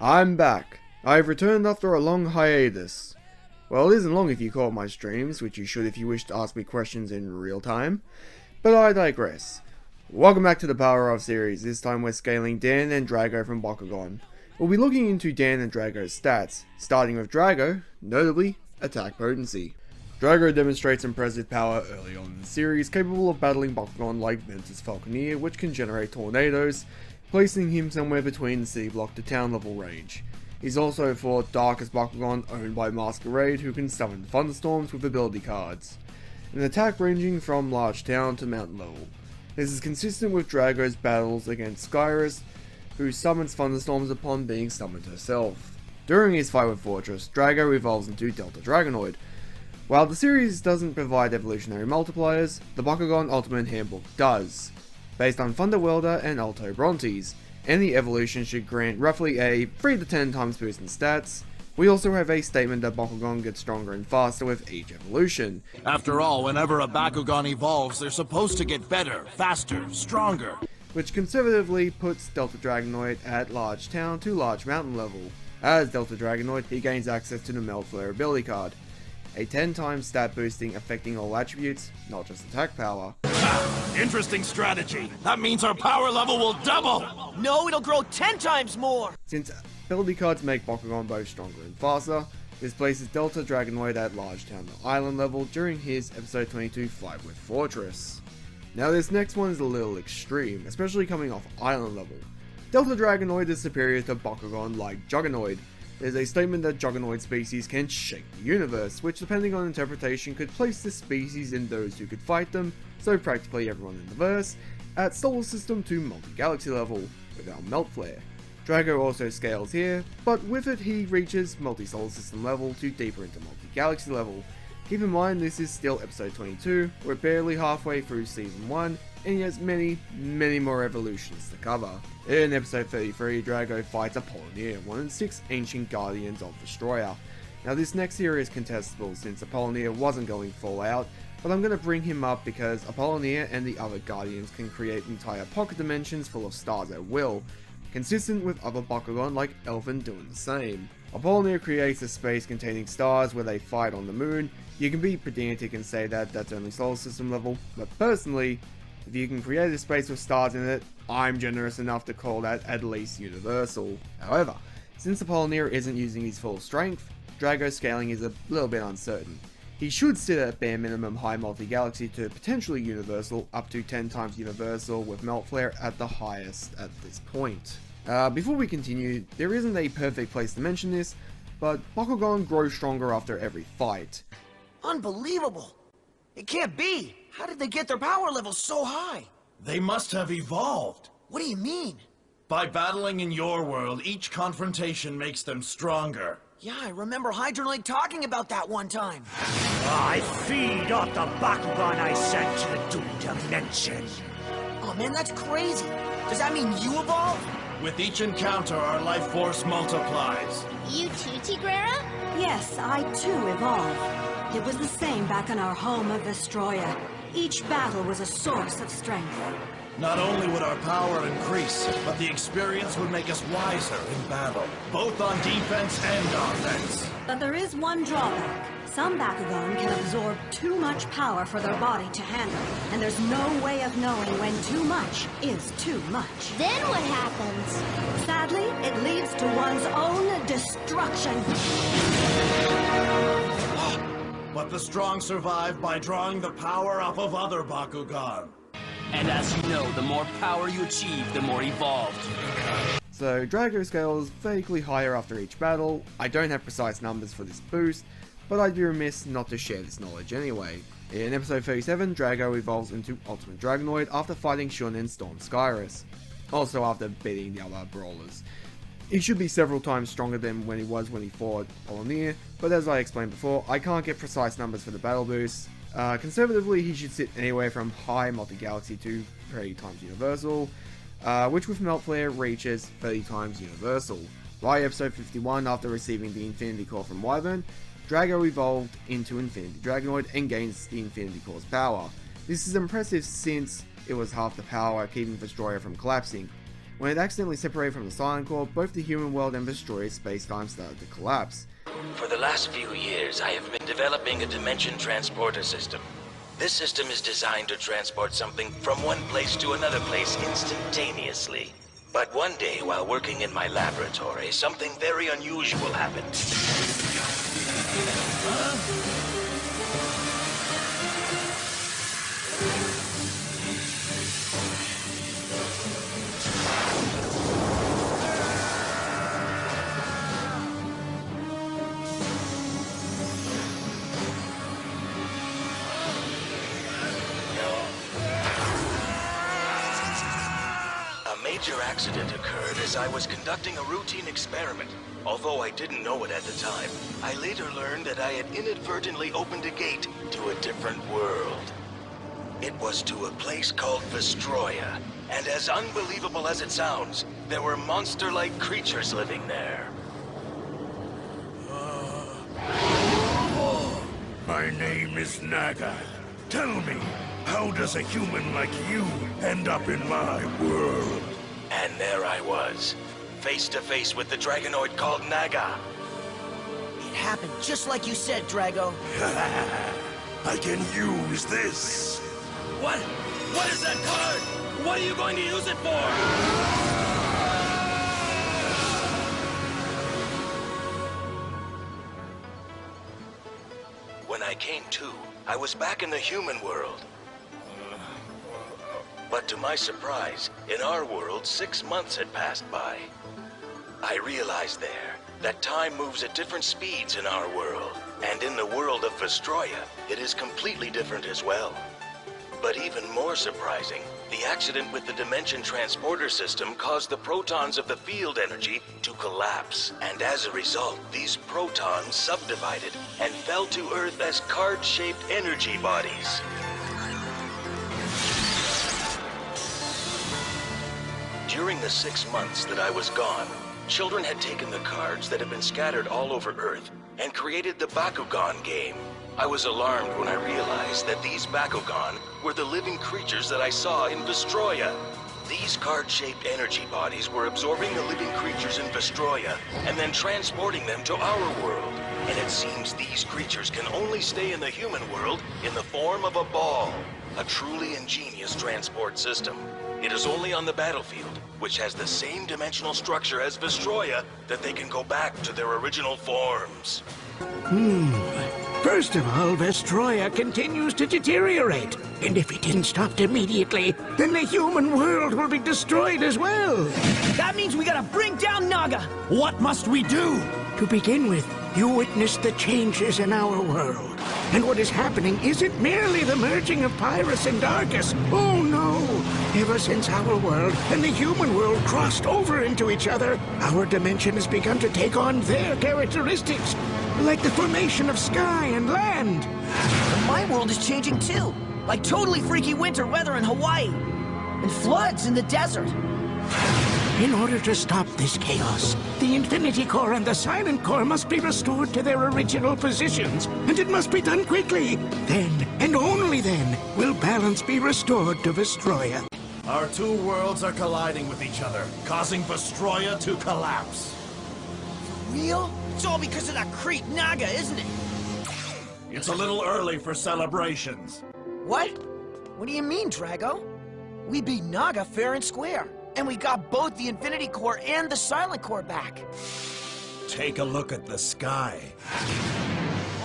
I'm back. I've returned after a long hiatus. Well, it isn't long if you caught my streams, which you should if you wish to ask me questions in real time. But I digress. Welcome back to the Power of series. This time we're scaling Dan and Drago from Bakugan. We'll be looking into Dan and Drago's stats, starting with Drago, notably attack potency. Drago demonstrates impressive power early on in the series, capable of battling Bakugan like Ventus Falconeer, which can generate tornadoes, placing him somewhere between the city block to town level range. He's also fought Darkest Bakugan owned by Masquerade, who can summon thunderstorms with ability cards. An attack ranging from large town to mountain level. This is consistent with Drago's battles against Skyrus, who summons thunderstorms upon being summoned herself. During his fight with Fortress, Drago evolves into Delta Dragonoid. While the series doesn't provide evolutionary multipliers, the Bakugan Ultimate Handbook does. Based on Thunder Welder and Alto Brontes, any evolution should grant roughly a 3 to 10 times boost in stats. We also have a statement that Bakugan gets stronger and faster with each evolution. After all, whenever a Bakugan evolves, they're supposed to get better, faster, stronger. Which conservatively puts Delta Dragonoid at Large Town to Large Mountain level. As Delta Dragonoid, he gains access to the Melt Flare ability card. A 10 times stat boosting affecting all attributes, not just attack power. Interesting strategy. That means our power level will double! No, it'll grow 10 times more! Since ability cards make Bakugan both stronger and faster, this places Delta Dragonoid at Large Town Island level during his episode 22 fight with Fortress. Now this next one is a little extreme, especially coming off Island level. Delta Dragonoid is superior to Bakugan like Juggernoid. There's a statement that Juggernoid species can shake the universe, which depending on interpretation could place this species in those who could fight them, so practically everyone in the verse, at solar system to multi-galaxy level, without Melt Flare. Drago also scales here, but with it he reaches multi-solar system level to deeper into multi-galaxy level. Keep in mind this is still episode 22, we're barely halfway through season 1, and he has many more evolutions to cover. In episode 33, Drago fights Apolloneer, one of the 6 ancient guardians of Destroyer. Now this next here is contestable since Apolloneer wasn't going full out, but I'm going to bring him up because Apolloneer and the other guardians can create entire pocket dimensions full of stars at will, consistent with other Bakugan like Elven doing the same. Apolloneer creates a space containing stars where they fight on the moon. You can be pedantic and say that that's only solar system level, but personally, if you can create a space with stars in it, I'm generous enough to call that at least universal. However, since Apolloneer isn't using his full strength, Drago's scaling is a little bit uncertain. He should sit at bare minimum high multi-galaxy to potentially universal, up to 10 times universal with Melt Flare at the highest at this point. Before we continue, there isn't a perfect place to mention this, but Bakugan grows stronger after every fight. Unbelievable! It can't be! How did they get their power levels so high? They must have evolved. What do you mean? By battling in your world, each confrontation makes them stronger. Yeah, I remember Hydroid talking about that one time. I feed off the Bakugan I sent to the Doomed Dimension. Oh man, that's crazy. Does that mean you evolved? With each encounter, our life force multiplies. You too, Tigrera? Yes, I too evolved. It was the same back on our home of Destroyer. Each battle was a source of strength. Not only would our power increase, but the experience would make us wiser in battle, both on defense and offense. But there is one drawback. Some Bakugan can absorb too much power for their body to handle, and there's no way of knowing when too much is too much. Then what happens? Sadly, it leads to one's own destruction. But the strong survive by drawing the power off of other Bakugan. And as you know, the more power you achieve, the more evolved. So Drago scales vaguely higher after each battle. I don't have precise numbers for this boost, but I'd be remiss not to share this knowledge anyway. In episode 37, Drago evolves into Ultimate Dragonoid after fighting Shun and Storm Skyrus. Also after beating the other brawlers. He should be several times stronger than when he fought Apolloneer, but as I explained before, I can't get precise numbers for the battle boosts. Conservatively, he should sit anywhere from high multi-galaxy to 30 times universal, which with Melt Flare reaches 30 times universal. By episode 51, after receiving the Infinity Core from Wyvern, Drago evolved into Infinity Dragonoid and gains the Infinity Core's power. This is impressive since it was half the power keeping Destroyer from collapsing. When it accidentally separated from the Silent Core, both the human world and Destroyer's space-time started to collapse. For the last few years, I have been developing a dimension transporter system. This system is designed to transport something from one place to another place instantaneously. But one day, while working in my laboratory, something very unusual happened. A major accident occurred as I was conducting a routine experiment. Although I didn't know it at the time, I later learned that I had inadvertently opened a gate to a different world. It was to a place called Vestroia, and as unbelievable as it sounds, there were monster-like creatures living there. My name is Naga. Tell me, how does a human like you end up in my world? And there I was, face to face with the dragonoid called Naga. It happened just like you said, Drago. I can use this. What? What is that card? What are you going to use it for? When I came to, I was back in the human world. But to my surprise, in our world, 6 months had passed by. I realized there that time moves at different speeds in our world, and in the world of Vestroia, it is completely different as well. But even more surprising, the accident with the Dimension Transporter System caused the protons of the field energy to collapse. And as a result, these protons subdivided and fell to Earth as card-shaped energy bodies. During the 6 months that I was gone, children had taken the cards that had been scattered all over Earth and created the Bakugan game. I was alarmed when I realized that these Bakugan were the living creatures that I saw in Vestroia. These card-shaped energy bodies were absorbing the living creatures in Vestroia and then transporting them to our world. And it seems these creatures can only stay in the human world in the form of a ball, a truly ingenious transport system. It is only on the battlefield, which has the same dimensional structure as Vestroia, that they can go back to their original forms. First of all, Vestroia continues to deteriorate. And if it isn't stopped immediately, then the human world will be destroyed as well. That means we gotta bring down Naga. What must we do? To begin with, you witnessed the changes in our world. And what is happening isn't merely the merging of Pyrus and Darkus. Oh no! Ever since our world and the human world crossed over into each other, our dimension has begun to take on their characteristics. Like the formation of sky and land. And my world is changing too. Like totally freaky winter weather in Hawaii. And floods in the desert. In order to stop this chaos, the Infinity Core and the Silent Core must be restored to their original positions, and it must be done quickly. Then, and only then, will balance be restored to Vestroia. Our two worlds are colliding with each other, causing Vestroia to collapse. Real? It's all because of that creep Naga, isn't it? It's a little early for celebrations. What? What do you mean, Drago? We beat Naga fair and square. And we got both the Infinity Core and the Silent Core back. Take a look at the sky.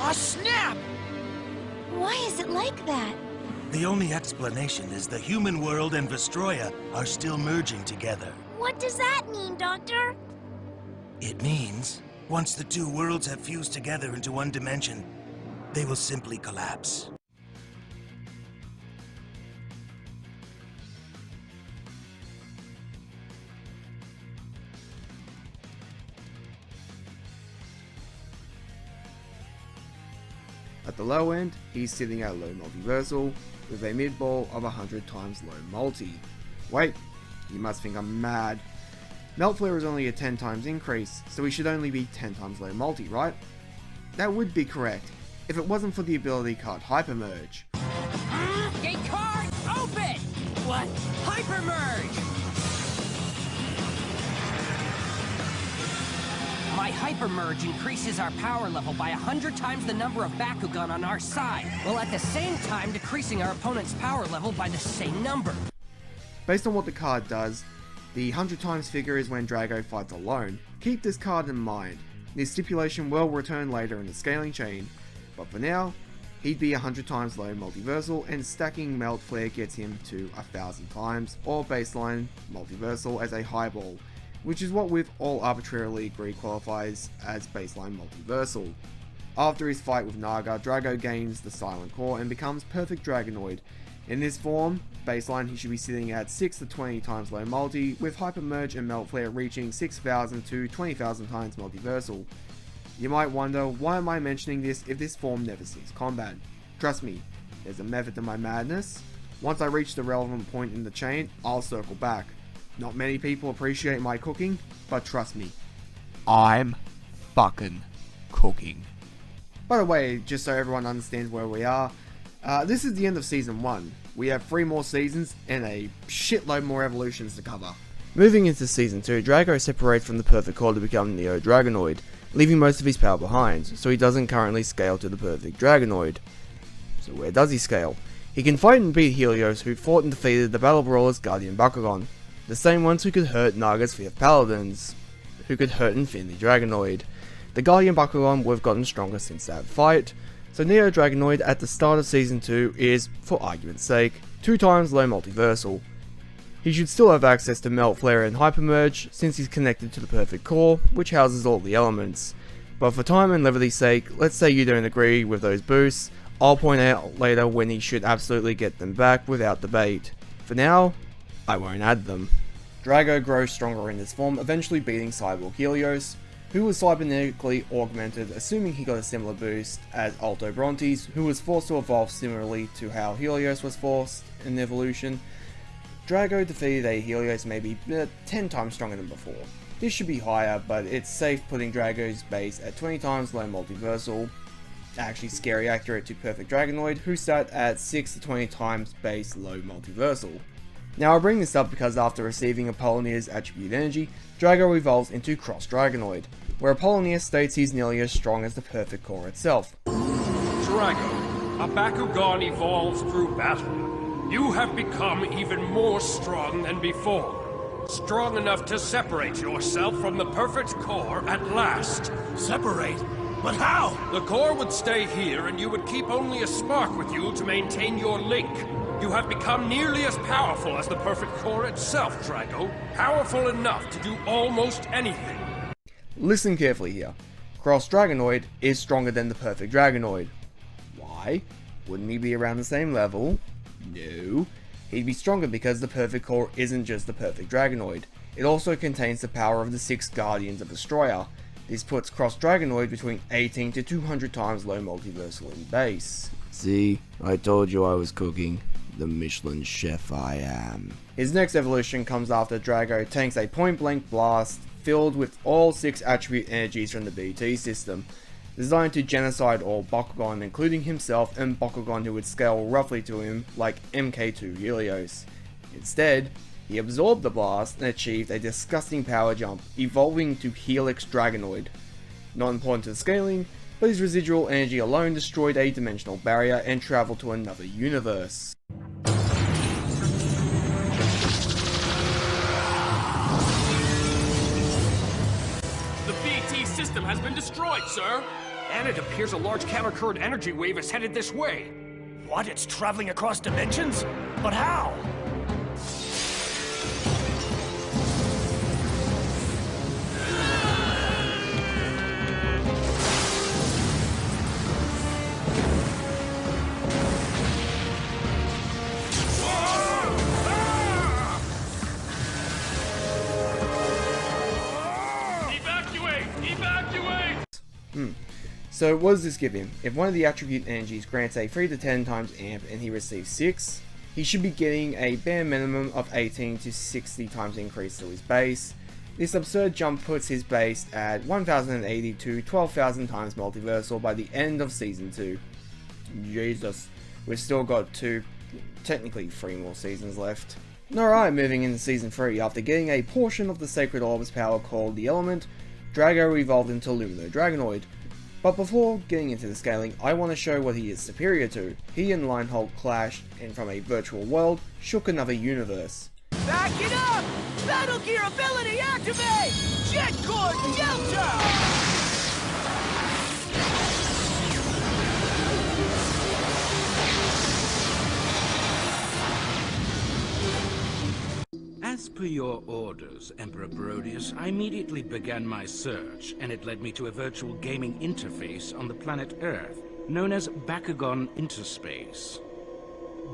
Aw, snap! Why is it like that? The only explanation is the human world and Vestroia are still merging together. What does that mean, Doctor? It means, once the two worlds have fused together into one dimension, they will simply collapse. At the low end, he's sitting at low multiversal with a mid ball of 100 times low multi. Wait, you must think I'm mad. Melt Flare is only a 10 times increase, so he should only be 10 times low multi, right? That would be correct, if it wasn't for the ability card Hypermerge. Gate card open! What? Hypermerge! My hypermerge increases our power level by 100 times the number of Bakugan on our side, while at the same time decreasing our opponent's power level by the same number. Based on what the card does, the 100 times figure is when Drago fights alone. Keep this card in mind. This stipulation will return later in the scaling chain, but for now, he'd be 100 times low multiversal, and stacking Melt Flare gets him to 1000 times, or baseline multiversal as a highball, which is what we've all arbitrarily agreed qualifies as baseline multiversal. After his fight with Naga, Drago gains the Silent Core and becomes Perfect Dragonoid. In this form, baseline he should be sitting at 6 to 20 times low multi, with Hypermerge and Melt Flare reaching 6000 to 20,000 times multiversal. You might wonder, why am I mentioning this if this form never sees combat? Trust me, there's a method to my madness. Once I reach the relevant point in the chain, I'll circle back. Not many people appreciate my cooking, but trust me, I'm fucking cooking. By the way, just so everyone understands where we are, this is the end of Season 1. We have 3 more seasons and a shitload more evolutions to cover. Moving into Season 2, Drago separates from the Perfect Core to become Neo Dragonoid, leaving most of his power behind, so he doesn't currently scale to the Perfect Dragonoid. So where does he scale? He can fight and beat Helios, who fought and defeated the Battle Brawler's Guardian Bakugan, the same ones who could hurt Naga's 5th Paladins, who could hurt Infinity Dragonoid. The Guardian Bakugan would have gotten stronger since that fight, so Neo Dragonoid at the start of Season 2 is, for argument's sake, 2 times low multiversal. He should still have access to Melt Flare and Hypermerge, since he's connected to the Perfect Core, which houses all the elements. But for time and levity's sake, let's say you don't agree with those boosts, I'll point out later when he should absolutely get them back without debate. For now, I won't add them. Drago grows stronger in this form, eventually beating Cyborg Helios, who was cybernetically augmented, assuming he got a similar boost as Alto Brontes, who was forced to evolve similarly to how Helios was forced in evolution. Drago defeated a Helios maybe 10 times stronger than before. This should be higher, but it's safe putting Drago's base at 20 times low multiversal, actually scary accurate to Perfect Dragonoid, who sat at 6 to 20 times base low multiversal. Now I bring this up because after receiving Apollonia's attribute energy, Drago evolves into Cross Dragonoid, where Apollonia states he's nearly as strong as the Perfect Core itself. Drago, a Bakugan evolves through battle. You have become even more strong than before. Strong enough to separate yourself from the Perfect Core at last. Separate? But how? The core would stay here and you would keep only a spark with you to maintain your link. You have become nearly as powerful as the Perfect Core itself, Drago. Powerful enough to do almost anything. Listen carefully here. Cross Dragonoid is stronger than the Perfect Dragonoid. Why? Wouldn't he be around the same level? No. He'd be stronger because the Perfect Core isn't just the Perfect Dragonoid. It also contains the power of the 6 Guardians of Destroyer. This puts Cross Dragonoid between 18 to 200 times low multiversal in base. See, I told you I was cooking. The Michelin chef I am. His next evolution comes after Drago tanks a point blank blast filled with all 6 attribute energies from the BT system, designed to genocide all Bakugan, including himself and Bakugan who would scale roughly to him like MK2 Helios. Instead, he absorbed the blast and achieved a disgusting power jump, evolving to Helix Dragonoid. Not important to the scaling, but his residual energy alone destroyed a dimensional barrier and travelled to another universe. The BT system has been destroyed, sir. And it appears a large countercurrent energy wave is headed this way. What? It's traveling across dimensions? But how? So what does this give him? If one of the attribute energies grants a 3 to 10 times amp and he receives 6, he should be getting a bare minimum of 18 to 60 times increase to his base. This absurd jump puts his base at 1080 to 12,000 times multiversal by the end of Season 2. Jesus, we've still got 2, technically 3 more seasons left. Alright, moving into Season 3, after getting a portion of the Sacred Orb's power called the Element, Drago evolved into Lumino Dragonoid. But before getting into the scaling, I want to show what he is superior to. He and Lionhold clashed, and from a virtual world, shook another universe. Back it up! Battle Gear ability activate! Jet Core Delta! As per your orders, Emperor Barodius, I immediately began my search, and it led me to a virtual gaming interface on the planet Earth, known as Bakugan Interspace.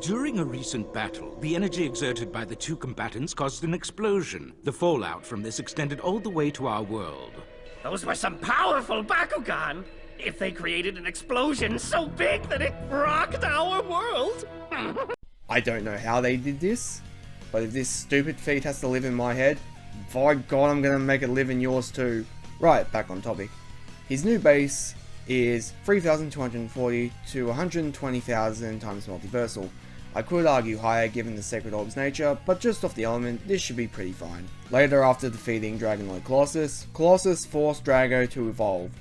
During a recent battle, the energy exerted by the two combatants caused an explosion. The fallout from this extended all the way to our world. Those were some powerful Bakugan! If they created an explosion so big that it rocked our world! I don't know how they did this, but if this stupid feat has to live in my head, by God, I'm gonna make it live in yours too. Right, back on topic. His new base is 3,240 to 120,000 times multiversal. I could argue higher given the Sacred Orb's nature, but just off the element, this should be pretty fine. Later, after defeating Dragonoid Colossus, Colossus forced Drago to evolve.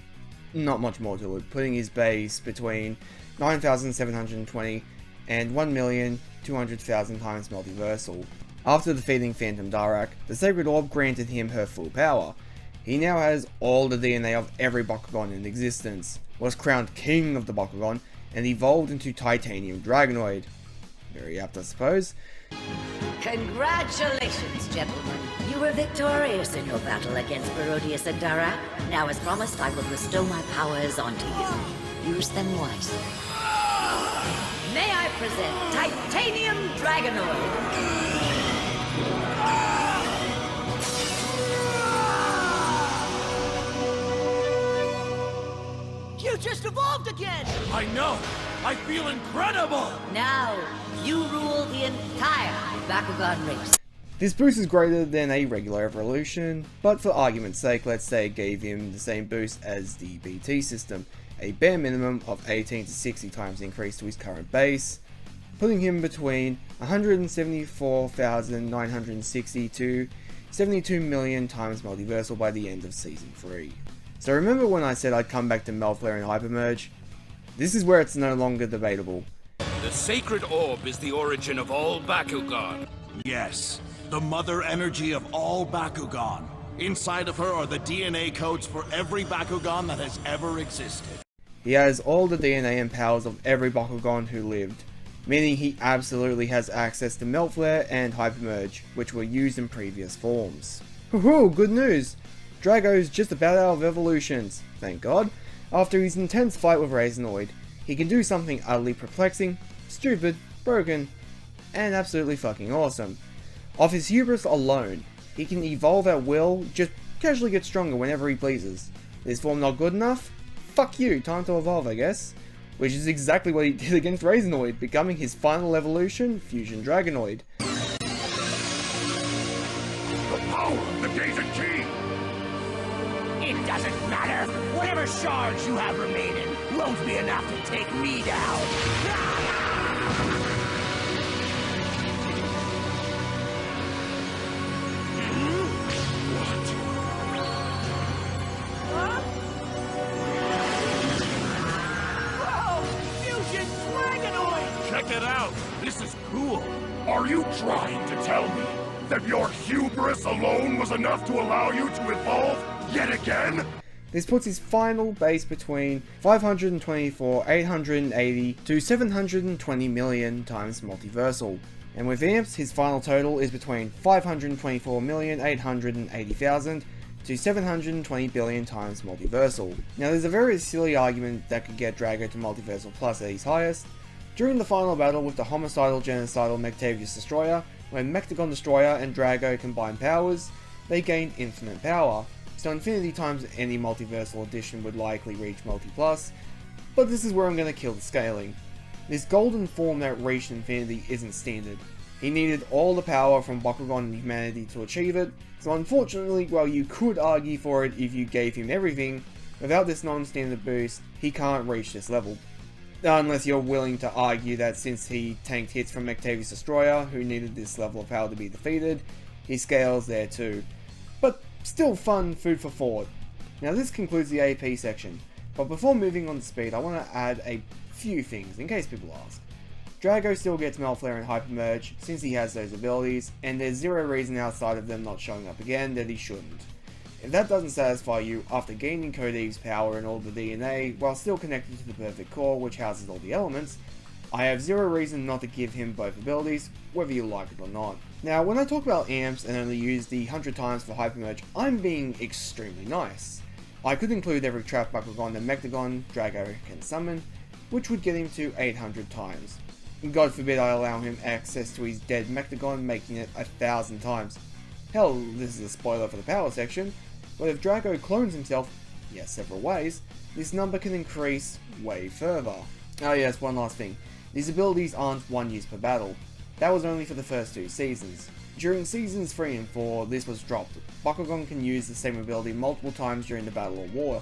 Not much more to it, putting his base between 9,720 and 1,200,000 times multiversal. After defeating Phantom Darak, the Sacred Orb granted him her full power. He now has all the DNA of every Bakugan in existence, was crowned king of the Bakugan, and evolved into Titanium Dragonoid. Very apt, I suppose. Congratulations, gentlemen. You were victorious in your battle against Barodius and Darak. Now, as promised, I will bestow my powers onto you. Use them wisely. May I present Titanium Dragonoid? You just evolved again! I know! I feel incredible! Now, you rule the entire Bakugan race. This boost is greater than a regular evolution, but for argument's sake, let's say it gave him the same boost as the BT system, a bare minimum of 18 to 60 times increase to his current base, putting him between 174,960 to 72 million times multiversal by the end of Season 3. So remember when I said I'd come back to Melflare and Hypermerge? This is where it's no longer debatable. The Sacred Orb is the origin of all Bakugan. Yes, the mother energy of all Bakugan. Inside of her are the DNA codes for every Bakugan that has ever existed. He has all the DNA and powers of every Bakugan who lived, meaning he absolutely has access to Melflare and Hypermerge, which were used in previous forms. Woohoo, good news! Drago's just about out of evolutions, thank God. After his intense fight with Razornoid, he can do something utterly perplexing, stupid, broken, and absolutely fucking awesome. Off his hubris alone, he can evolve at will, just casually get stronger whenever he pleases. Is form not good enough? Fuck you, time to evolve, I guess. Which is exactly what he did against Razornoid, becoming his final evolution, Fusion Dragonoid. The power of the Daisy King! It doesn't matter. Whatever shards you have remaining won't be enough to take me down. Whoa! Fusion Dragonoid! Check it out! This is cool! Are you trying to tell me that your hubris alone was enough to allow you to evolve yet again? This puts his final base between 524,880 to 720 million times multiversal. And with amps, his final total is between 524,880,000 to 720 billion times multiversal. Now there's a very silly argument that could get Drago to multiversal plus at his highest. During the final battle with the homicidal genocidal Mectavius Destroyer, when Mectagon Destroyer and Drago combined powers, they gained infinite power. So infinity times any multiversal edition would likely reach multi plus, but this is where I'm going to kill the scaling. This golden form that reached infinity isn't standard. He needed all the power from Bakugan and humanity to achieve it, so unfortunately, while you could argue for it if you gave him everything, without this non-standard boost, he can't reach this level. Unless you're willing to argue that since he tanked hits from Mectavius Destroyer, who needed this level of power to be defeated, he scales there too. But still fun food for thought. Now this concludes the AP section, but before moving on to speed, I want to add a few things in case people ask. Drago still gets Malflare and Hypermerge since he has those abilities, and there's zero reason outside of them not showing up again that he shouldn't. If that doesn't satisfy you, after gaining Code Eve's power and all the DNA, while still connected to the perfect core which houses all the elements, I have zero reason not to give him both abilities, whether you like it or not. Now, when I talk about amps and only use the 100 times for Hypermerge, I'm being extremely nice. I could include every trap Bakugan and Mechtagon Drago can summon, which would get him to 800 times. God forbid I allow him access to his dead Mechtagon, making it 1000 times. Hell, this is a spoiler for the power section, but if Drago clones himself, yes, several ways, this number can increase way further. Oh yes, one last thing. These abilities aren't 1 use per battle. That was only for the first 2 seasons. During seasons 3 and 4, this was dropped. Bakugan can use the same ability multiple times during the battle or war.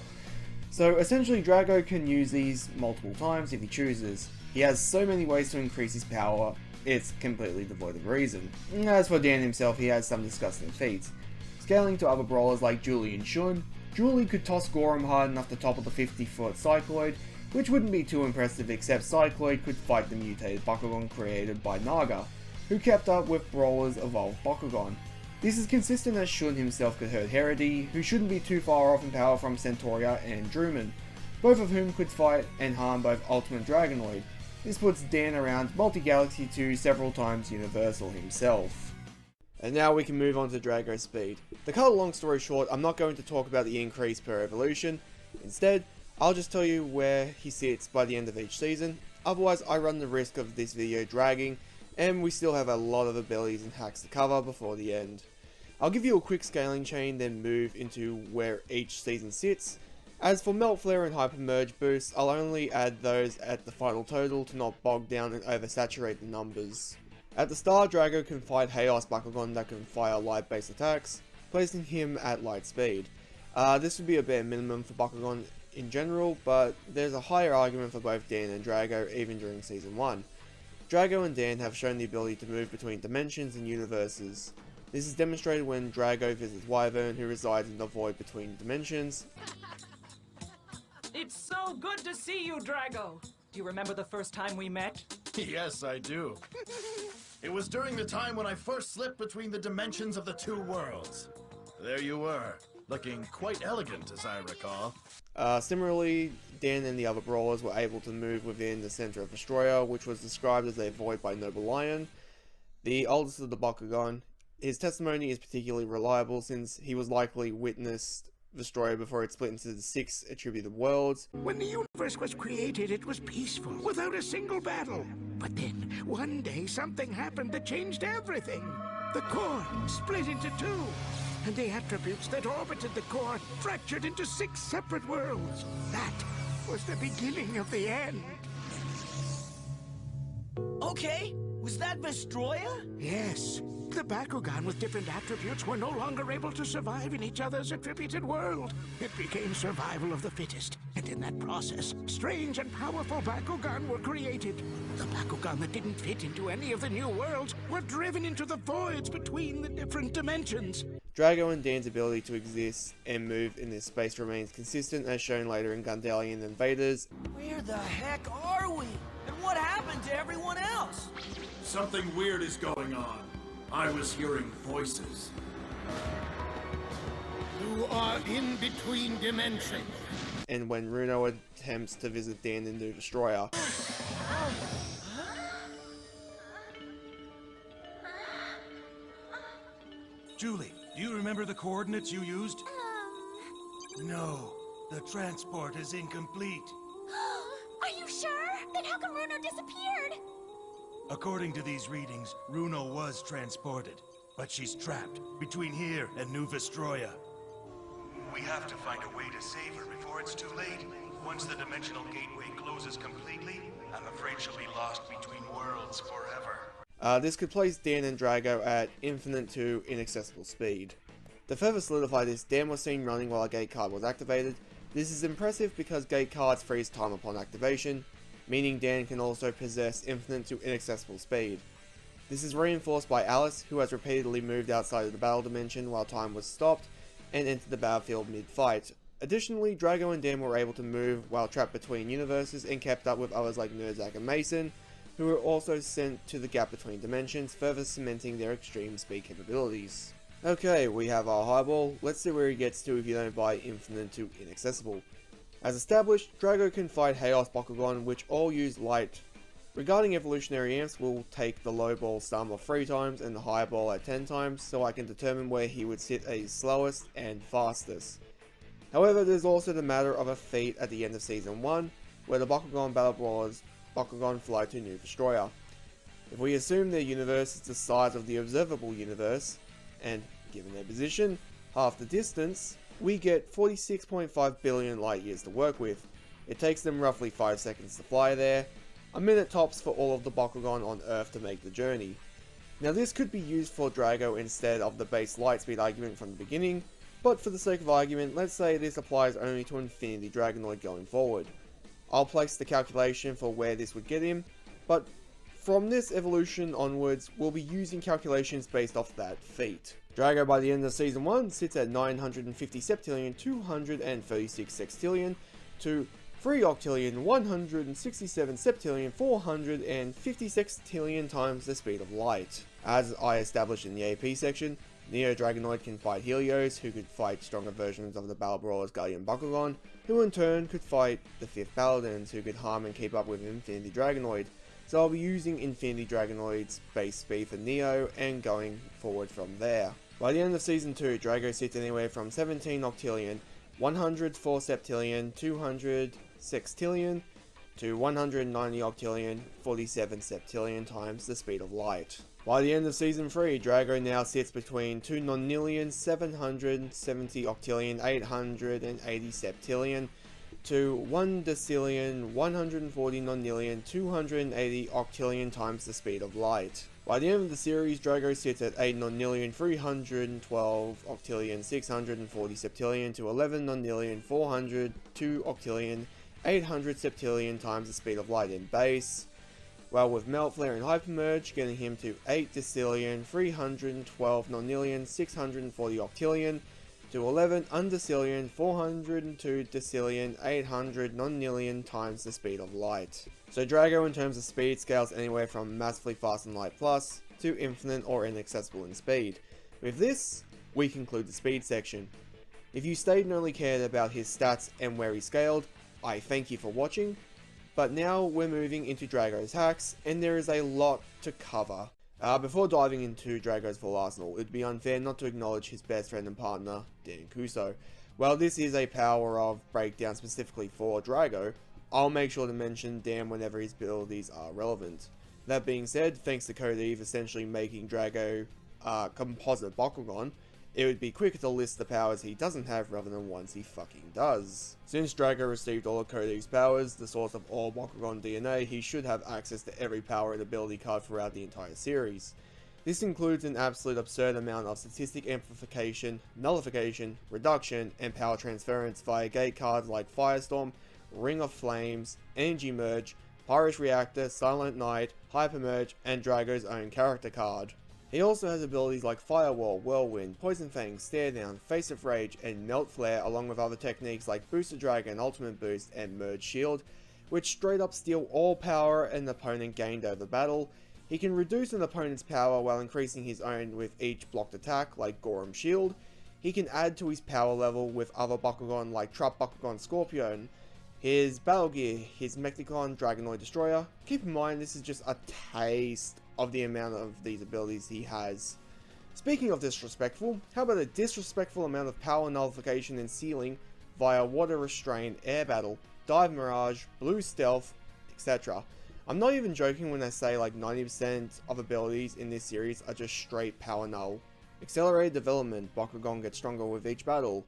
So essentially Drago can use these multiple times if he chooses. He has so many ways to increase his power, it's completely devoid of reason. As for Dan himself, he has some disgusting feats. Scaling to other brawlers like Julie and Shun, Julie could toss Gorham hard enough to topple the 50-foot Cycloid, which wouldn't be too impressive except Cycloid could fight the mutated Bakugan created by Naga, who kept up with Brawler's evolved Bakugan. This is consistent as Shun himself could hurt Herody, who shouldn't be too far off in power from Centauria and Druman, both of whom could fight and harm both Ultimate Dragonoid. This puts Dan around multi-galaxy to several times Universal himself. And now we can move on to Drago's speed. To cut a long story short, I'm not going to talk about the increase per evolution. Instead, I'll just tell you where he sits by the end of each season, otherwise I run the risk of this video dragging, and we still have a lot of abilities and hacks to cover before the end. I'll give you a quick scaling chain, then move into where each season sits. As for Melt Flare and Hypermerge boosts, I'll only add those at the final total to not bog down and oversaturate the numbers. At the start, Drago can fight Chaos Bakugan that can fire light based attacks, placing him at light speed. This would be a bare minimum for Bakugan in general, but there's a higher argument for both Dan and Drago even during Season 1. Drago and Dan have shown the ability to move between dimensions and universes. This is demonstrated when Drago visits Wyvern, who resides in the void between dimensions. It's so good to see you, Drago! Do you remember the first time we met? Yes, I do. It was during the time when I first slipped between the dimensions of the 2 worlds. There you were, looking quite elegant as I recall. Similarly, Dan and the other brawlers were able to move within the center of Destroyer, which was described as a void by Noble Lion, the oldest of the Bakugan. His testimony is particularly reliable since he was likely witnessed Destroyer before it split into the 6 attributed worlds. When the universe was created, it was peaceful, without a single battle. But then, one day, something happened that changed everything. The core split into 2. And the attributes that orbited the core fractured into 6 separate worlds. That was the beginning of the end. Okay, was that Vestroya? Yes. The Bakugan with different attributes were no longer able to survive in each other's attributed world. It became survival of the fittest, and in that process, strange and powerful Bakugan were created. The Bakugan that didn't fit into any of the new worlds were driven into the voids between the different dimensions. Drago and Dan's ability to exist and move in this space remains consistent, as shown later in Gundalian Invaders. Where the heck are we? And what happened to everyone else? Something weird is going on. I was hearing voices. You are in between dimensions. And when Runo attempts to visit Dan in the Destroyer. Julie, do you remember the coordinates you used? No, the transport is incomplete. Are you sure? Then how come Runo disappeared? According to these readings, Runo was transported, but she's trapped between here and New Vestroya. We have to find a way to save her before it's too late. Once the dimensional gateway closes completely, I'm afraid she'll be lost between worlds forever. This could place Dan and Drago at infinite to inaccessible speed. To further solidify this, Dan was seen running while a gate card was activated. This is impressive because gate cards freeze time upon activation, meaning Dan can also possess infinite to inaccessible speed. This is reinforced by Alice, who has repeatedly moved outside of the battle dimension while time was stopped, and entered the battlefield mid-fight, Additionally, Drago and Dan were able to move while trapped between universes and kept up with others like Nerzak and Mason, who were also sent to the gap between dimensions, further cementing their extreme speed capabilities. Okay, we have our highball. Let's see where he gets to if you don't buy infinite to inaccessible. As established, Drago can fight Chaos Bakugan, which all use light. Regarding evolutionary amps, we'll take the low ball start off 3 times and the high ball at 10 times, so I can determine where he would sit at his slowest and fastest. However, there's also the matter of a feat at the end of Season 1, where the Bakugan Battle Brawlers Bakugan fly to New Destroyer. If we assume their universe is the size of the observable universe, and given their position, half the distance, we get 46.5 billion light years to work with. It takes them roughly 5 seconds to fly there, a minute tops for all of the Bakugan on Earth to make the journey. Now this could be used for Drago instead of the base light speed argument from the beginning, but for the sake of argument, let's say this applies only to Infinity Dragonoid going forward. I'll place the calculation for where this would get him, but from this evolution onwards, we'll be using calculations based off that feat. Drago by the end of Season 1 sits at 950 septillion, 236 sextillion, to 3 octillion, 167 septillion, 450 sextillion times the speed of light. As I established in the AP section, Neo Dragonoid can fight Helios, who could fight stronger versions of the Battle Brawler's Guardian Bakugan, who in turn could fight the 5th Paladins, who could harm and keep up with Infinity Dragonoid. So I'll be using Infinity Dragonoid's base speed for Neo and going forward from there. By the end of Season 2, Drago sits anywhere from 17 octillion, 104 septillion, 200 sextillion, to 190 octillion, 47 septillion times the speed of light. By the end of Season 3, Drago now sits between 2 nonillion, 770 octillion, 880 septillion, to 1 decillion, 140 nonillion, 280 octillion times the speed of light. By the end of the series, Drago sits at 8 nonillion, 312 octillion, 640 septillion, to 11 nonillion, 402 octillion, 800 septillion times the speed of light in base, while with Melt Flare and Hypermerge getting him to 8 decillion, 312 nonillion, 640 octillion, to 11 undecillion, 402 decillion, 800 nonillion times the speed of light. So Drago in terms of speed scales anywhere from massively fast in Light Plus to infinite or inaccessible in speed. With this, we conclude the speed section. If you stayed and only cared about his stats and where he scaled, I thank you for watching, but now we're moving into Drago's hacks, and there is a lot to cover. Before diving into Drago's full arsenal, it would be unfair not to acknowledge his best friend and partner, Dan Kuso. While this is a Power of breakdown specifically for Drago, I'll make sure to mention Dan whenever his abilities are relevant. That being said, thanks to Code Eve essentially making Drago composite Bakugan, it would be quicker to list the powers he doesn't have rather than ones he fucking does. Since Drago received all of Code Eve's powers, the source of all Bakugan DNA, he should have access to every power and ability card throughout the entire series. This includes an absolute absurd amount of statistic amplification, nullification, reduction, and power transference via gate cards like Firestorm, Ring of Flames, Energy Merge, Pyrus Reactor, Silent Knight, Hypermerge, and Drago's own character card. He also has abilities like Firewall, Whirlwind, Poison Fang, Stare Down, Face of Rage, and Melt Flare, along with other techniques like Booster Dragon, Ultimate Boost, and Merge Shield, which straight up steal all power an opponent gained over battle. He can reduce an opponent's power while increasing his own with each blocked attack, like Gorham Shield. He can add to his power level with other Bakugan like Trap Bakugan Scorpion, his Battle Gear, his Mechticon Dragonoid Destroyer. Keep in mind this is just a taste of the amount of these abilities he has. Speaking of disrespectful, how about a disrespectful amount of power nullification and sealing via Water Restraint, Air Battle, Dive Mirage, Blue Stealth, etc. I'm not even joking when I say like 90% of abilities in this series are just straight power null. Accelerated development, Bakugan gets stronger with each battle.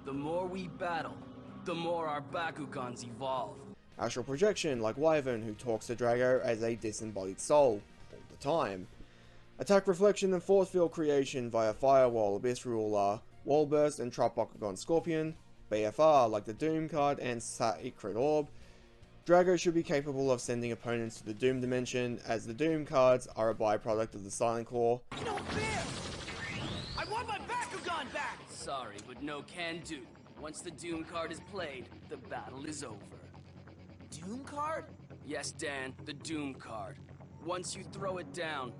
The more we battle, the more our Bakugans evolve. Astral projection, like Wyvern, who talks to Drago as a disembodied soul all the time. Attack reflection and force field creation via Firewall, Abyss Ruler, Wall Burst, and Trap Bakugan Scorpion. BFR, like the Doom card and Sacred Orb. Drago should be capable of sending opponents to the Doom dimension, as the Doom cards are a byproduct of the Silent Claw. You know, fair! I want my Bakugan back! Sorry, but no can do. Once the Doom card is played, the battle is over. Doom card? Yes, Dan, the Doom card. Once you throw it down,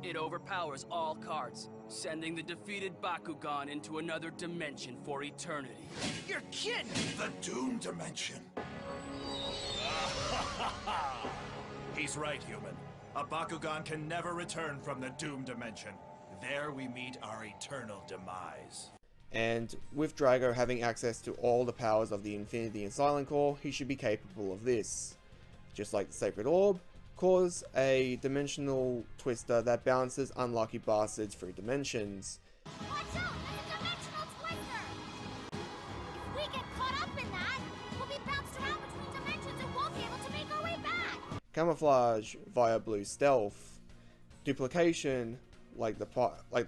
it overpowers all cards, sending the defeated Bakugan into another dimension for eternity. You're kidding! The Doom Dimension. He's right, human. A Bakugan can never return from the Doom Dimension. There we meet our eternal demise. And with Drago having access to all the powers of the Infinity and Silent Core, he should be capable of this. Just like the Sacred Orb, cause a dimensional twister that bounces unlucky bastards through dimensions. Watch out! It's a dimensional twister! If we get caught up in that, we'll be bounced around between dimensions and won't be able to make our way back! Camouflage via blue stealth. Duplication like the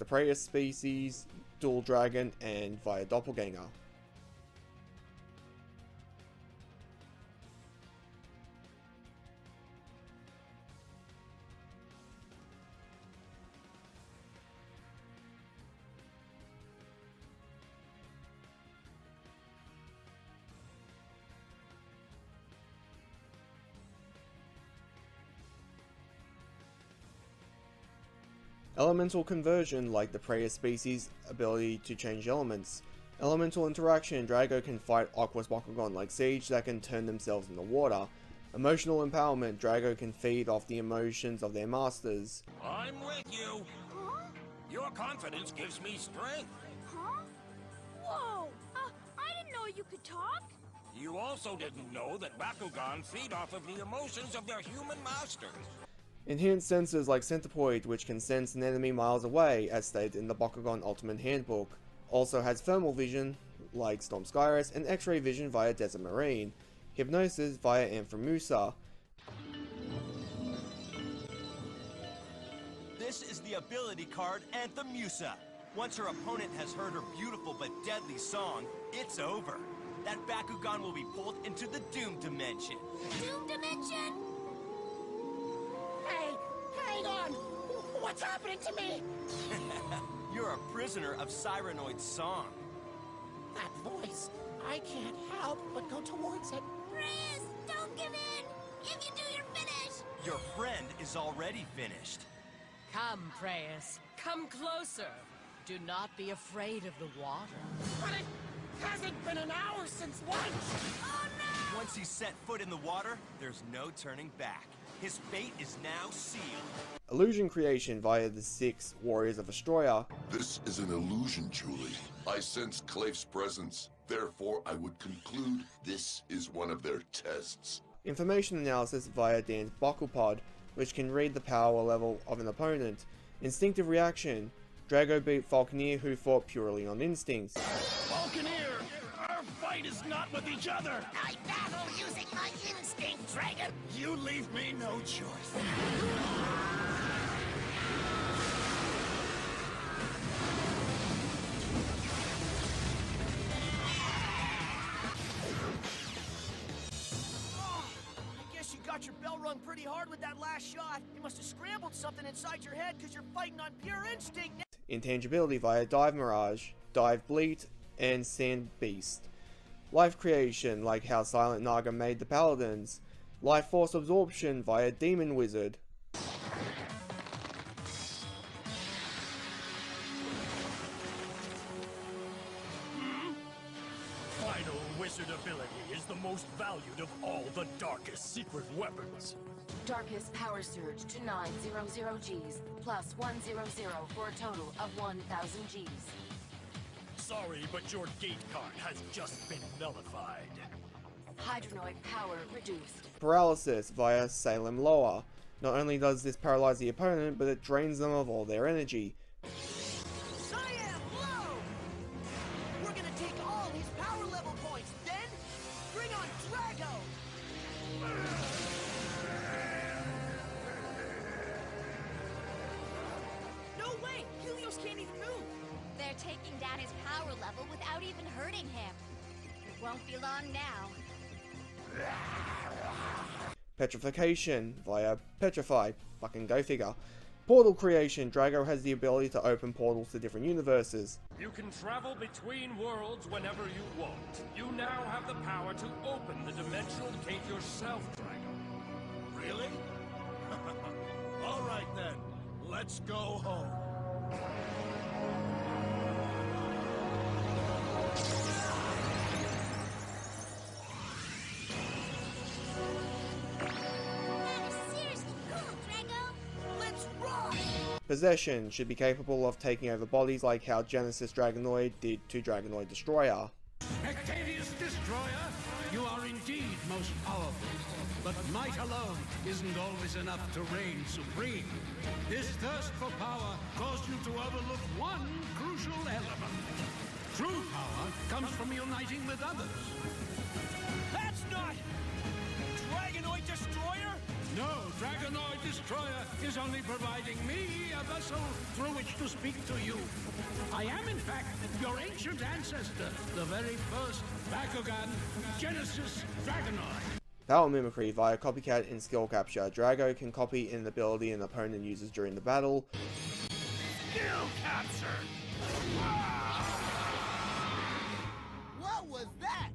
Prey species, Dual Dragon, and via Doppelganger. Elemental conversion, like the Prey species' ability to change elements. Elemental interaction, Drago can fight Aqua's Bakugan like Siege that can turn themselves into water. Emotional empowerment, Drago can feed off the emotions of their masters. I'm with you. Huh? Your confidence gives me strength. Huh? Whoa! I didn't know you could talk! You also didn't know that Bakugan feed off of the emotions of their human masters. Enhanced sensors like Centipoid, which can sense an enemy miles away, as stated in the Bakugan Ultimate Handbook. Also has thermal vision, like Storm Skyrus, and X-ray vision via Desert Marine. Hypnosis via Anthramusa. This is the ability card Anthramusa. Once her opponent has heard her beautiful but deadly song, it's over. That Bakugan will be pulled into the Doom Dimension. Doom Dimension? Hey, hang on! What's happening to me? You're a prisoner of Cyranoid's song. That voice, I can't help but go towards it. Chris, don't give in! If you do, you're finished! Your friend is already finished. Come, Preyas. Come closer. Do not be afraid of the water. But it hasn't been an hour since lunch! Oh no! Once he's set foot in the water, there's no turning back. His fate is now sealed. Illusion creation via the 6 Warriors of Astroya. This is an illusion, Julie. I sense Cleif's presence. Therefore, I would conclude this is one of their tests. Information analysis via Dan's Bakupod, which can read the power level of an opponent. Instinctive reaction. Drago beat Falconeer, who fought purely on instincts. Falconeer, our fight is not with each other. I battle using my instinct, Dragon! You leave me no choice. I guess you got your bell rung pretty hard with that last shot. You must have scrambled something inside your head because you're fighting on pure instinct. Intangibility via Dive Mirage, Dive Bleat, and Sand Beast. Life creation, like how Silent Naga made the Paladins. Life Force absorption via Demon Wizard. Final wizard ability is the most valued of all the darkest secret weapons. Darkest power surge to 900 Gs, plus 100 for a total of 1000 Gs. Sorry, but your gate card has just been nullified. Hydronoid power reduced. Paralysis via Salem Loa. Not only does this paralyze the opponent, but it drains them of all their energy. Cyan Blow! We're gonna take all his power level points, then bring on Drago! No way! Helios can't even move! They're taking down his power level without even hurting him. Won't be long now. Petrification via Petrify. Fucking go figure. Portal creation. Drago has the ability to open portals to different universes. You can travel between worlds whenever you want. You now have the power to open the dimensional gate yourself, Drago. Really? All right then, let's go home. Possession should be capable of taking over bodies like how Genesis Dragonoid did to Dragonoid Destroyer. Octavius Destroyer, you are indeed most powerful, but might alone isn't always enough to reign supreme. This thirst for power caused you to overlook one crucial element. True power comes from uniting with others. That's not... Dragonoid Destroyer? No, Dragonoid Destroyer is only providing me a vessel through which to speak to you. I am, in fact, your ancient ancestor, the very first Bakugan, Genesis Dragonoid. Power mimicry via copycat and skill capture. Drago can copy an ability an opponent uses during the battle. Skill capture! What was that?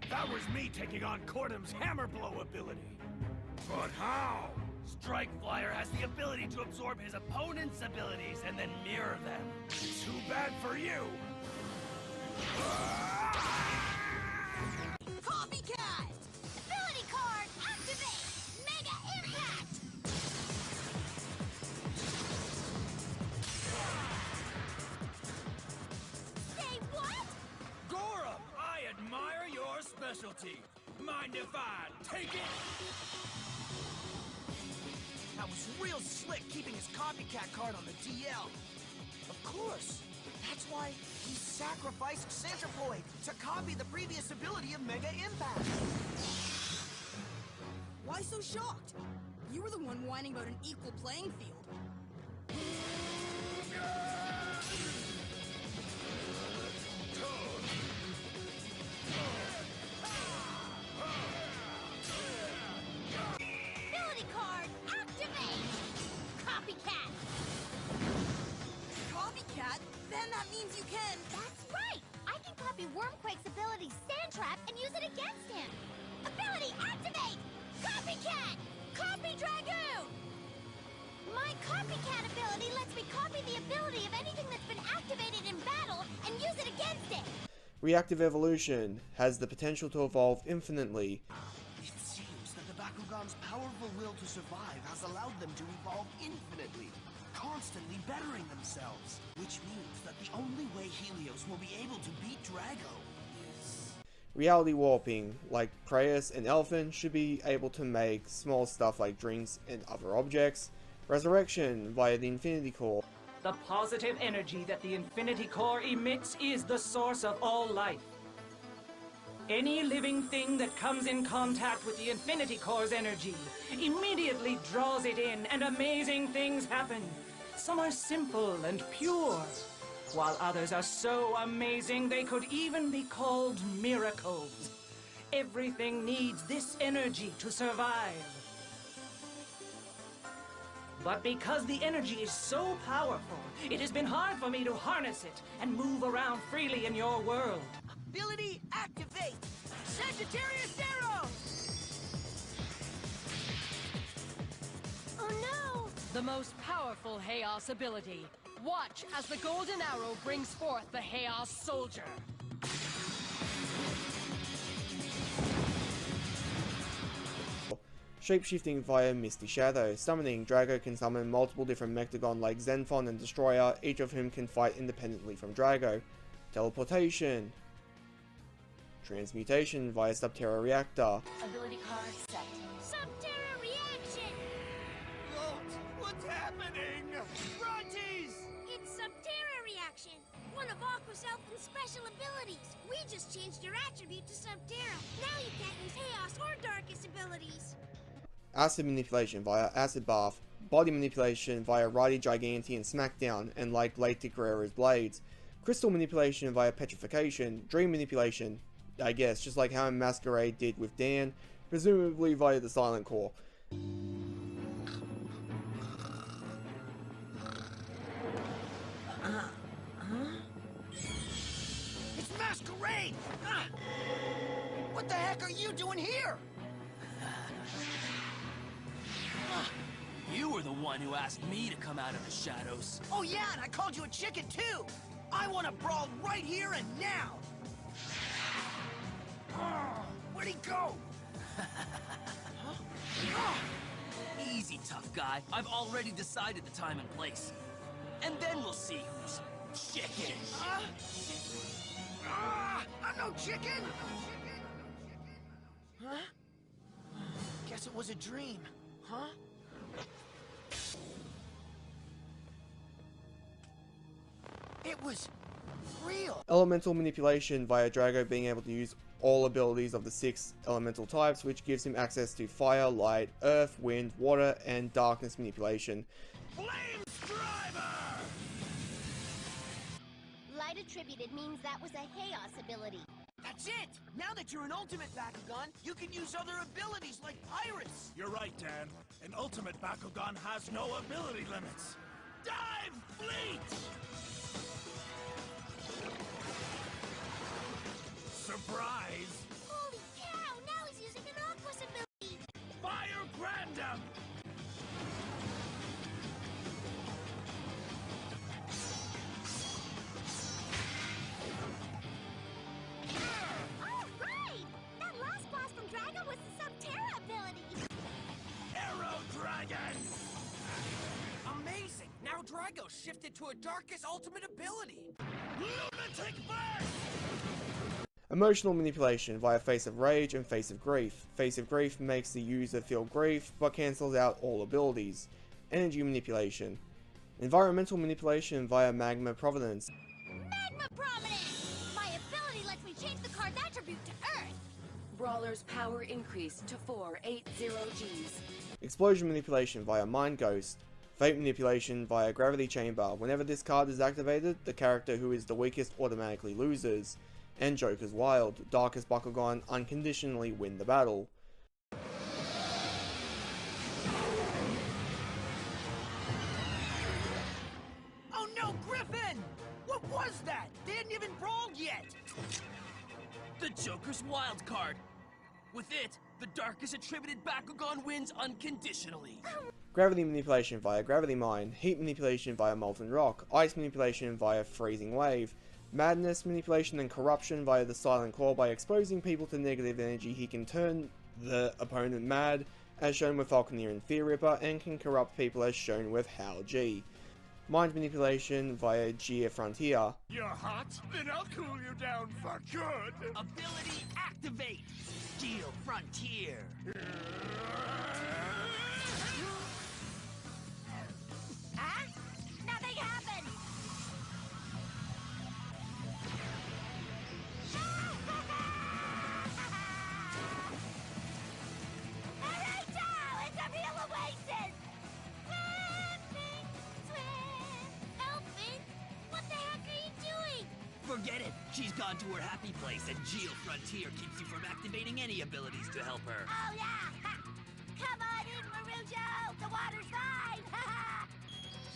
That was me taking on Cordum's hammer blow ability. But how? Strike Flyer has the ability to absorb his opponent's abilities and then mirror them. Too bad for you. Copycat! Ability card, activate! Mega Impact! Say what? Gora, I admire your specialty. Mind if I take it? That was real slick, keeping his copycat card on the DL. Of course. That's why he sacrificed Centropoid to copy the previous ability of Mega Impact. Why so shocked? You were the one whining about an equal playing field. Ability card, activate! Copycat! Copycat? Then that means you can... That's right! I can copy Wormquake's ability Sand Trap and use it against him! Ability activate! Copycat! Copy Dragoon! My copycat ability lets me copy the ability of anything that's been activated in battle and use it against it! Reactive evolution has the potential to evolve infinitely. It seems that the Bakugan's powerful will to survive has allowed them to evolve infinitely, constantly bettering themselves. Which means that the only way Helios will be able to beat Drago is... Reality warping, like Preyas and Elfin, should be able to make small stuff like drinks and other objects. Resurrection via the Infinity Core. The positive energy that the Infinity Core emits is the source of all life. Any living thing that comes in contact with the Infinity Core's energy immediately draws it in, and amazing things happen. Some are simple and pure, while others are so amazing they could even be called miracles. Everything needs this energy to survive. But because the energy is so powerful, it has been hard for me to harness it and move around freely in your world. Ability activate! Sagittarius Arrow! Oh no! The most powerful Chaos ability. Watch as the Golden Arrow brings forth the Chaos Soldier. Shapeshifting via Misty Shadow. Summoning. Drago can summon multiple different Mectagon like Zenfon and Destroyer, each of whom can fight independently from Drago. Teleportation. Transmutation via Subterra Reactor. Ability card set. Subterra reaction! What's happening? Brontes! It's Subterra reaction! One of Aqua's Elfin's special abilities! We just changed your attribute to Subterra. Now you can't use Chaos or Darkest abilities. Acid manipulation via Acid Bath. Body manipulation via Righty Giganti and Smackdown, and like Late Guerrera's Blades. Crystal manipulation via Petrification. Dream manipulation, I guess, just like how Masquerade did with Dan, presumably via the Silent Core. masquerade! Ah! What the heck are you doing here? You were the one who asked me to come out of the shadows. Oh yeah, and I called you a chicken too! I want to brawl right here and now! Where'd he go? Easy, tough guy. I've already decided the time and place. And then we'll see who's chicken. I'm no chicken! Huh? Guess it was a dream, huh? It was real. Elemental manipulation via Drago being able to use all abilities of the 6 elemental types, which gives him access to fire, light, earth, wind, water, and darkness manipulation. Light attributed means that was a chaos ability. That's it! Now that you're an ultimate Bakugan, you can use other abilities like pirates! You're right, Dan. An ultimate Bakugan has no ability limits. Dive Fleet! Surprise! Holy cow! Now he's using an Aqua's ability! Fire Grandam! Alright! That last blast from Drago was the Subterra ability! Arrow Dragon! Amazing! Now Drago shifted to a Darkest ultimate ability! Lunatic Burst! Emotional manipulation via Face of Rage and Face of Grief. Face of Grief makes the user feel grief, but cancels out all abilities. Energy manipulation. Environmental manipulation via Magma Providence. Magma Providence! My ability lets me change the card's attribute to Earth! Brawler's power increased to 480 Gs. Explosion manipulation via Mind Ghost. Fate manipulation via Gravity Chamber. Whenever this card is activated, the character who is the weakest automatically loses. And Joker's Wild. Darkest Bakugan unconditionally win the battle. Oh no, Griffin! What was that? They hadn't even brawled yet! The Joker's Wild card! With it, the Darkest attributed Bakugan wins unconditionally. Gravity manipulation via Gravity Mine. Heat manipulation via Molten Rock. Ice manipulation via Freezing Wave. Madness manipulation and corruption via the Silent Claw. By exposing people to negative energy, he can turn the opponent mad, as shown with Falconeer and Fear Ripper, and can corrupt people as shown with Hao G. Mind manipulation via Gia Frontier. You're hot? Then I'll cool you down for good. Ability activate! Steel Frontier! Huh? Nothing happened! Naruto! It's a real oasis! Elfin? What the heck are you doing? Forget it! She's gone to her happy place, and Geo Frontier keeps you from activating any abilities to help her. Oh yeah! Come on in, Marujo! The water's fine!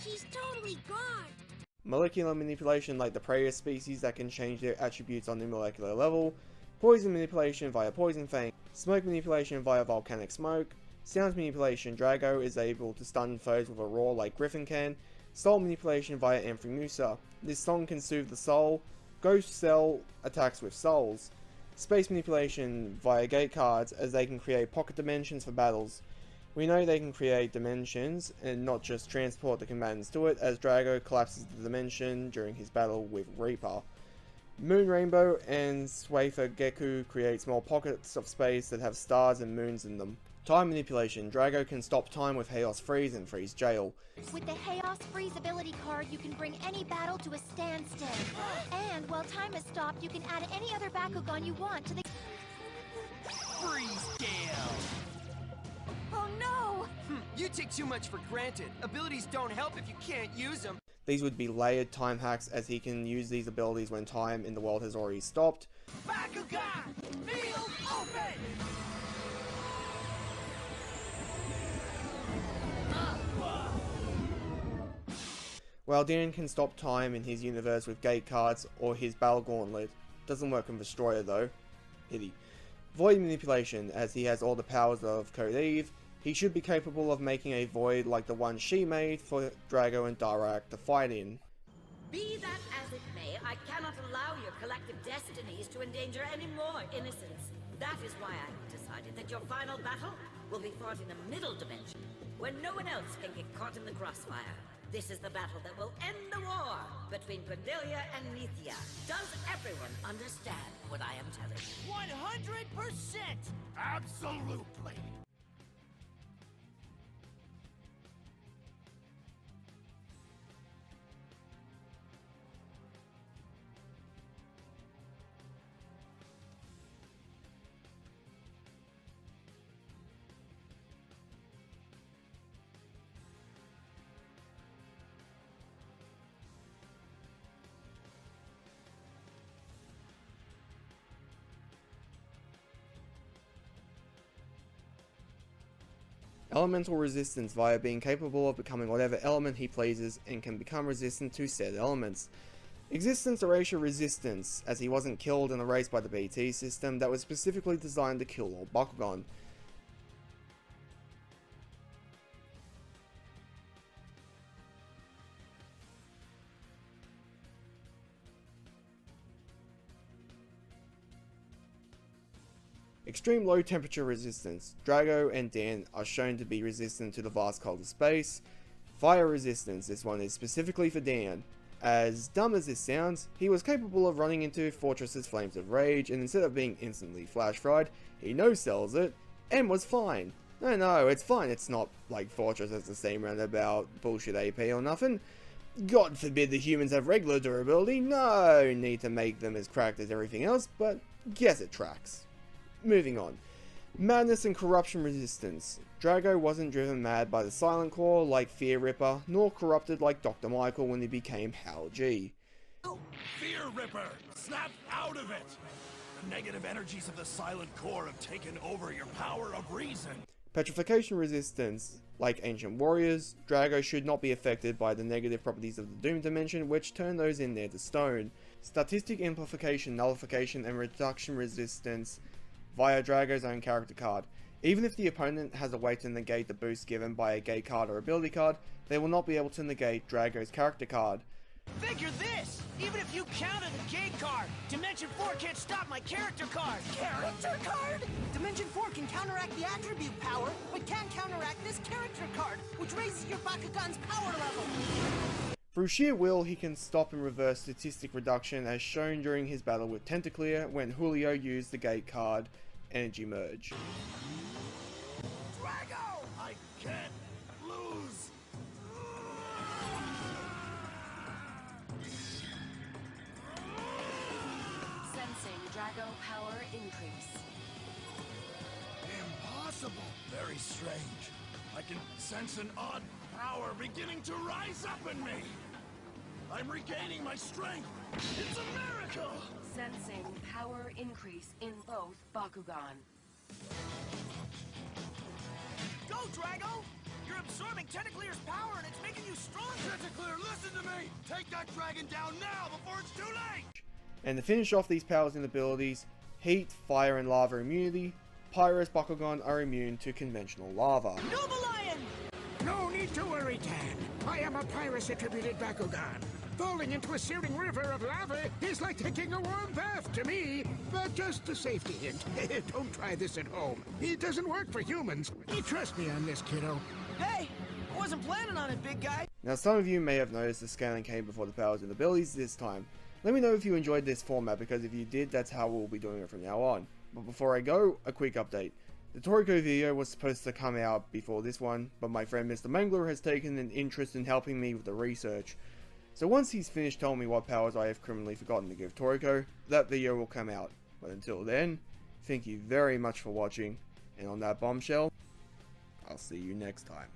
She's totally gone! Molecular manipulation like the Praetor species that can change their attributes on the molecular level. Poison manipulation via Poison Fang. Smoke manipulation via Volcanic Smoke. Sound manipulation, Drago is able to stun foes with a roar like Griffin can. Soul manipulation via Amphimusa. This song can soothe the soul. Ghost Cell attacks with souls. Space manipulation via gate cards, as they can create pocket dimensions for battles. We know they can create dimensions and not just transport the combatants to it, as Drago collapses the dimension during his battle with Reaper. Moon Rainbow and Swafer Geku create small pockets of space that have stars and moons in them. Time manipulation, Drago can stop time with Chaos Freeze and Freeze Jail. With the Chaos Freeze ability card, you can bring any battle to a standstill. And while time is stopped, you can add any other Bakugan you want to the... Freeze Gale! Oh no! You take too much for granted. Abilities don't help if you can't use them. These would be layered time hacks, as he can use these abilities when time in the world has already stopped. Bakugan! Field open! While Dan can stop time in his universe with gate cards or his Battle Gauntlet. Doesn't work on Destroyer though. Pity. Void manipulation, as he has all the powers of Code Eve. He should be capable of making a void like the one she made for Drago and Darak to fight in. Be that as it may, I cannot allow your collective destinies to endanger any more innocents. That is why I have decided that your final battle will be fought in a middle dimension, where no one else can get caught in the crossfire. This is the battle that will end the war between Cordelia and Nethia. Does everyone understand what I am telling you? 100%! Absolutely! Elemental resistance via being capable of becoming whatever element he pleases and can become resistant to said elements. Existence erasure resistance, as he wasn't killed and erased by the BT system that was specifically designed to kill all Bakugan. Extreme low temperature resistance. Drago and Dan are shown to be resistant to the vast cold of space. Fire resistance. This one is specifically for Dan. As dumb as this sounds, he was capable of running into Fortress's flames of rage, and instead of being instantly flash fried, he no-sells it and was fine. No, it's fine. It's not like Fortress has the same roundabout bullshit AP or nothing. God forbid the humans have regular durability. No need to make them as cracked as everything else, but guess it tracks. Moving on. Madness and corruption resistance. Drago wasn't driven mad by the Silent Core like Fear Ripper, nor corrupted like Dr. Michael when he became Hal G. Fear Ripper! Snap out of it! The negative energies of the Silent Core have taken over your power of reason. Petrification resistance. Like Ancient Warriors, Drago should not be affected by the negative properties of the Doom Dimension, which turn those in there to stone. Statistic amplification, nullification, and reduction resistance via Drago's own character card. Even if the opponent has a way to negate the boost given by a gate card or ability card, they will not be able to negate Drago's character card. Figure this! Even if you counter the gate card, Dimension 4 can't stop my character card! Character card? Dimension 4 can counteract the attribute power, but can't counteract this character card, which raises your Bakugan's power level! Through sheer will, he can stop and reverse statistic reduction as shown during his battle with Tentaclear when Julio used the gate card Energy Merge. Drago! I can't lose! Sensing Drago power increase. Impossible! Very strange. I can sense an odd power beginning to rise up in me! I'm regaining my strength! It's a miracle! Sensing power increase in both Bakugan. Go, Drago! You're absorbing Tentaclear's power and it's making you stronger! Tentaclear, listen to me! Take that dragon down now before it's too late! And to finish off these powers and abilities, Heat, Fire, and Lava immunity. Pyros Bakugan are immune to conventional lava. Noble Lion! No need to worry, Dan. I am a Pyrus-attributed Bakugan. Falling into a searing river of lava is like taking a warm bath to me. But just a safety hint, don't try this at home. It doesn't work for humans. You trust me on this, kiddo. Hey! I wasn't planning on it, big guy! Now some of you may have noticed the scaling came before the powers and abilities this time. Let me know if you enjoyed this format, because if you did, that's how we'll be doing it from now on. But before I go, a quick update. The Toriko video was supposed to come out before this one, but my friend Mr. Mangler has taken an interest in helping me with the research. So once he's finished telling me what powers I have criminally forgotten to give Toriko, that video will come out. But until then, thank you very much for watching, and on that bombshell, I'll see you next time.